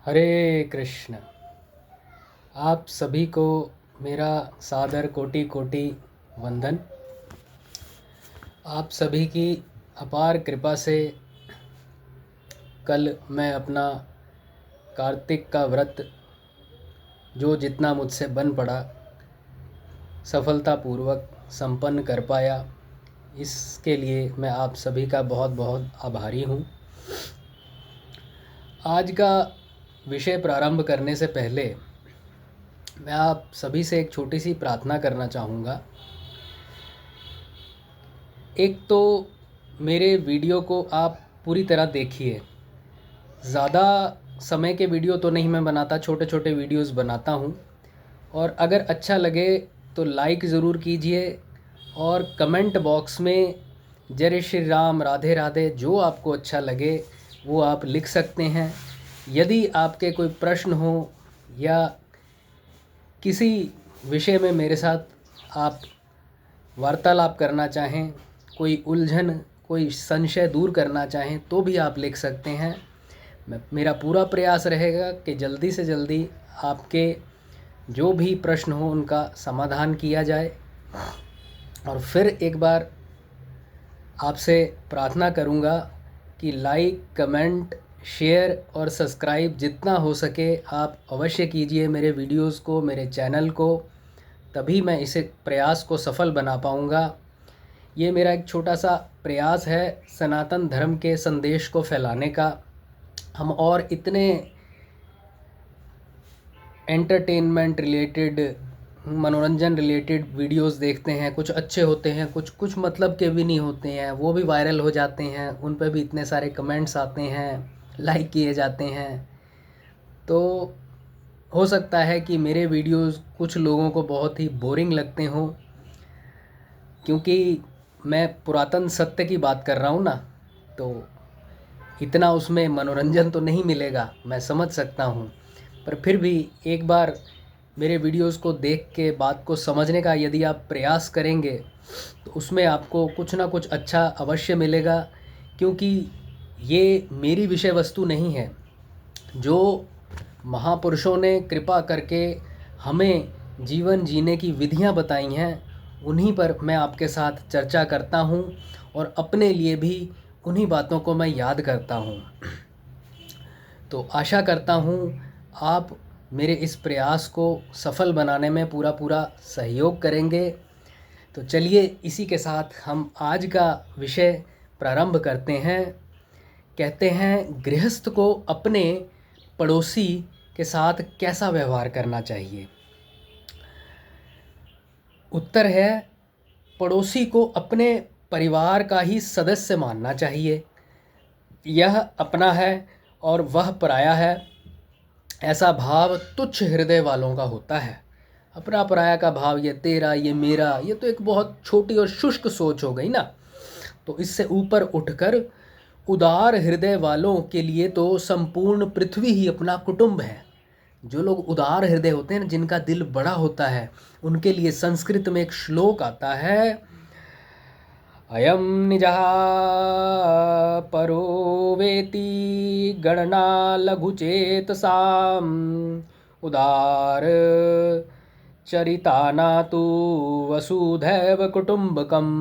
हरे कृष्ण। आप सभी को मेरा सादर कोटि कोटि वंदन। आप सभी की अपार कृपा से कल मैं अपना कार्तिक का व्रत जो जितना मुझसे बन पड़ा सफलतापूर्वक संपन्न कर पाया। इसके लिए मैं आप सभी का बहुत बहुत आभारी हूँ। आज का विषय प्रारंभ करने से पहले मैं आप सभी से एक छोटी सी प्रार्थना करना चाहूँगा। एक तो मेरे वीडियो को आप पूरी तरह देखिए। ज़्यादा समय के वीडियो तो नहीं मैं बनाता, छोटे छोटे वीडियोस बनाता हूँ। और अगर अच्छा लगे तो लाइक ज़रूर कीजिए और कमेंट बॉक्स में जय श्री राम, राधे राधे, जो आपको अच्छा लगे वो आप लिख सकते हैं। यदि आपके कोई प्रश्न हो या किसी विषय में मेरे साथ आप वार्तालाप करना चाहें, कोई उलझन, कोई संशय दूर करना चाहें तो भी आप लिख सकते हैं। मेरा पूरा प्रयास रहेगा कि जल्दी से जल्दी आपके जो भी प्रश्न हो उनका समाधान किया जाए। और फिर एक बार आपसे प्रार्थना करूंगा कि लाइक, कमेंट, शेयर और सब्सक्राइब जितना हो सके आप अवश्य कीजिए मेरे वीडियोस को, मेरे चैनल को। तभी मैं इसे प्रयास को सफल बना पाऊंगा। ये मेरा एक छोटा सा प्रयास है सनातन धर्म के संदेश को फैलाने का। हम और इतने एंटरटेनमेंट रिलेटेड, मनोरंजन रिलेटेड वीडियोस देखते हैं। कुछ अच्छे होते हैं, कुछ मतलब के भी नहीं होते हैं, वो भी वायरल हो जाते हैं, उन पर भी इतने सारे कमेंट्स आते हैं, लाइक किए जाते हैं। तो हो सकता है कि मेरे वीडियोस कुछ लोगों को बहुत ही बोरिंग लगते हों, क्योंकि मैं पुरातन सत्य की बात कर रहा हूँ ना, तो इतना उसमें मनोरंजन तो नहीं मिलेगा, मैं समझ सकता हूँ। पर फिर भी एक बार मेरे वीडियोस को देख के बात को समझने का यदि आप प्रयास करेंगे तो उसमें आपको कुछ ना कुछ अच्छा अवश्य मिलेगा। क्योंकि ये मेरी विषय वस्तु नहीं है, जो महापुरुषों ने कृपा करके हमें जीवन जीने की विधियां बताई हैं उन्हीं पर मैं आपके साथ चर्चा करता हूं और अपने लिए भी उन्हीं बातों को मैं याद करता हूं। तो आशा करता हूं आप मेरे इस प्रयास को सफल बनाने में पूरा पूरा सहयोग करेंगे। तो चलिए इसी के साथ हम आज का विषय प्रारंभ करते हैं। कहते हैं गृहस्थ को अपने पड़ोसी के साथ कैसा व्यवहार करना चाहिए। उत्तर है, पड़ोसी को अपने परिवार का ही सदस्य मानना चाहिए। यह अपना है और वह पराया है, ऐसा भाव तुच्छ हृदय वालों का होता है। अपना पराया का भाव, ये तेरा, ये मेरा, ये तो एक बहुत छोटी और शुष्क सोच हो गई ना। तो इससे ऊपर उठकर उदार हृदय वालों के लिए तो संपूर्ण पृथ्वी ही अपना कुटुंब है। जो लोग उदार हृदय होते हैं, जिनका दिल बड़ा होता है, उनके लिए संस्कृत में एक श्लोक आता है, अयम निजः परो वेति गणना लघुचेतसाम् उदार चरिताना तु वसुधैव कुटुंबकम।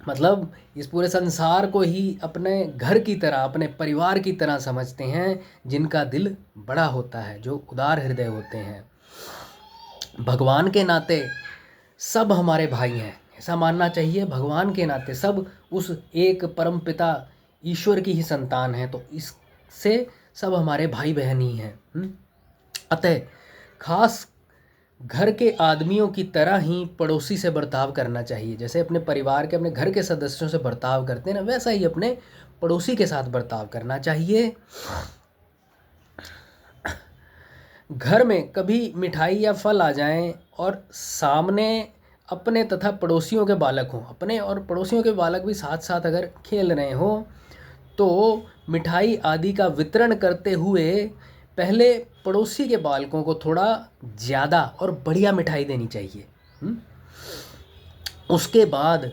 मतलब इस पूरे संसार को ही अपने घर की तरह, अपने परिवार की तरह समझते हैं, जिनका दिल बड़ा होता है, जो उदार हृदय होते हैं। भगवान के नाते सब हमारे भाई हैं, ऐसा मानना चाहिए। भगवान के नाते सब उस एक परम पिता ईश्वर की ही संतान हैं, तो इससे सब हमारे भाई बहन ही हैं। अतः खास घर के आदमियों की तरह ही पड़ोसी से बर्ताव करना चाहिए। जैसे अपने परिवार के, अपने घर के सदस्यों से बर्ताव करते हैं ना, वैसा ही अपने पड़ोसी के साथ बर्ताव करना चाहिए। घर में कभी मिठाई या फल आ जाएं और सामने अपने तथा पड़ोसियों के बालक हों, अपने और पड़ोसियों के बालक भी साथ साथ अगर खेल रहे हों, तो मिठाई आदि का वितरण करते हुए पहले पड़ोसी के बालकों को थोड़ा ज़्यादा और बढ़िया मिठाई देनी चाहिए। उसके बाद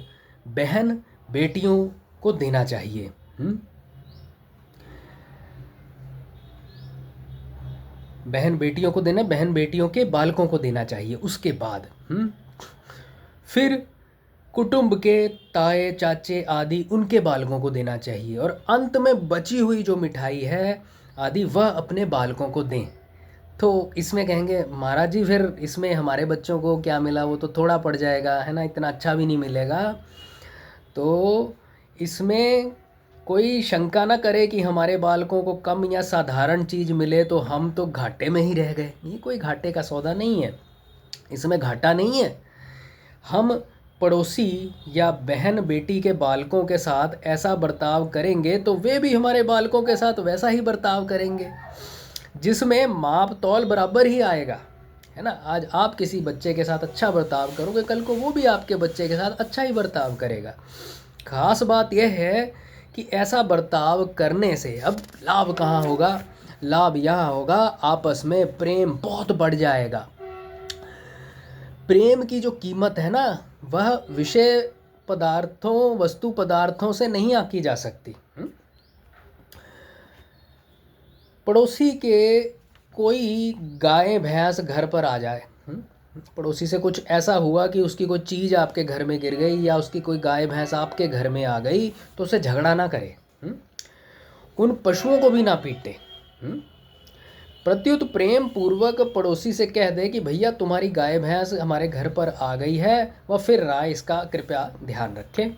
बहन बेटियों को देना चाहिए। बहन बेटियों को देना, बहन बेटियों के बालकों को देना चाहिए। उसके बाद फिर कुटुंब के ताए चाचे आदि उनके बालकों को देना चाहिए, और अंत में बची हुई जो मिठाई है आदि वह अपने बालकों को दें। तो इसमें कहेंगे महाराज जी फिर इसमें हमारे बच्चों को क्या मिला, वो तो थोड़ा पड़ जाएगा, है ना, इतना अच्छा भी नहीं मिलेगा। तो इसमें कोई शंका ना करे कि हमारे बालकों को कम या साधारण चीज़ मिले तो हम तो घाटे में ही रह गए। ये कोई घाटे का सौदा नहीं है, इसमें घाटा नहीं है। हम पड़ोसी या बहन बेटी के बालकों के साथ ऐसा बर्ताव करेंगे तो वे भी हमारे बालकों के साथ वैसा ही बर्ताव करेंगे, जिसमें माप तौल बराबर ही आएगा, है ना। आज आप किसी बच्चे के साथ अच्छा बर्ताव करोगे, कल को वो भी आपके बच्चे के साथ अच्छा ही बर्ताव करेगा। खास बात यह है कि ऐसा बर्ताव करने से अब लाभ कहाँ होगा, लाभ यह होगा आपस में प्रेम बहुत बढ़ जाएगा। प्रेम की जो कीमत है ना, वह विषय पदार्थों, वस्तु पदार्थों से नहीं आंकी जा सकती। पड़ोसी के कोई गाय भैंस घर पर आ जाए, पड़ोसी से कुछ ऐसा हुआ कि उसकी कोई चीज़ आपके घर में गिर गई या उसकी कोई गाय भैंस आपके घर में आ गई, तो उसे झगड़ा ना करे, उन पशुओं को भी ना पीटे। प्रत्युत प्रेम पूर्वक पड़ोसी से कह दे कि भैया तुम्हारी गाय भैंस हमारे घर पर आ गई है, वह फिर राय इसका कृपया ध्यान रखें।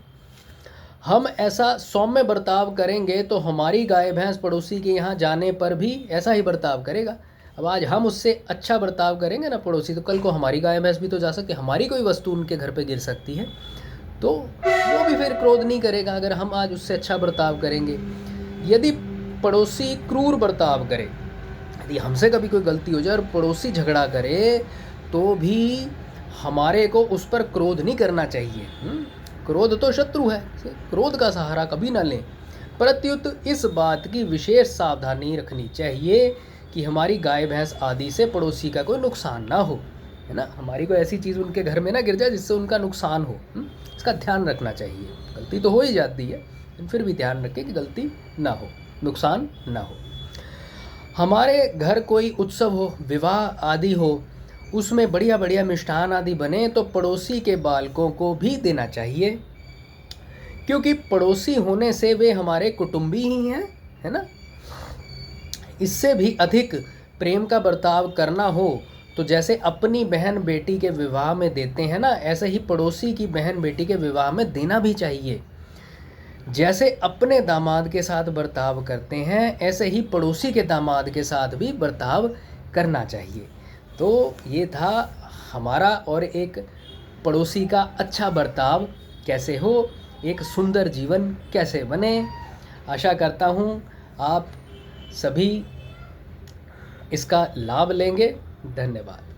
हम ऐसा सौम्य बर्ताव करेंगे तो हमारी गाय भैंस पड़ोसी के यहाँ जाने पर भी ऐसा ही बर्ताव करेगा। अब आज हम उससे अच्छा बर्ताव करेंगे ना पड़ोसी, तो कल को हमारी गाय भैंस भी तो जा सकती है, हमारी कोई वस्तु उनके घर पे गिर सकती है, तो वो भी फिर क्रोध नहीं करेगा अगर हम आज उससे अच्छा बर्ताव करेंगे। यदि पड़ोसी क्रूर बर्ताव करे, यदि हमसे कभी कोई गलती हो जाए और पड़ोसी झगड़ा करे, तो भी हमारे को उस पर क्रोध नहीं करना चाहिए। क्रोध तो शत्रु है, क्रोध का सहारा कभी ना लें। प्रत्युत इस बात की विशेष सावधानी रखनी चाहिए कि हमारी गाय भैंस आदि से पड़ोसी का कोई नुकसान ना हो, है ना। हमारी कोई ऐसी चीज़ उनके घर में ना गिर जाए जिससे उनका नुकसान हो, इसका ध्यान रखना चाहिए। गलती तो हो ही जाती है, लेकिन फिर भी ध्यान रखें कि गलती ना हो, नुकसान ना हो। हमारे घर कोई उत्सव हो, विवाह आदि हो, उसमें बढ़िया बढ़िया मिष्ठान आदि बने तो पड़ोसी के बालकों को भी देना चाहिए, क्योंकि पड़ोसी होने से वे हमारे कुटुंबी ही हैं, है ना। इससे भी अधिक प्रेम का बर्ताव करना हो तो जैसे अपनी बहन बेटी के विवाह में देते हैं ना, ऐसे ही पड़ोसी की बहन बेटी के विवाह में देना भी चाहिए। जैसे अपने दामाद के साथ बर्ताव करते हैं, ऐसे ही पड़ोसी के दामाद के साथ भी बर्ताव करना चाहिए। तो ये था हमारा और एक पड़ोसी का अच्छा बर्ताव कैसे हो, एक सुंदर जीवन कैसे बने। आशा करता हूँ आप सभी इसका लाभ लेंगे। धन्यवाद।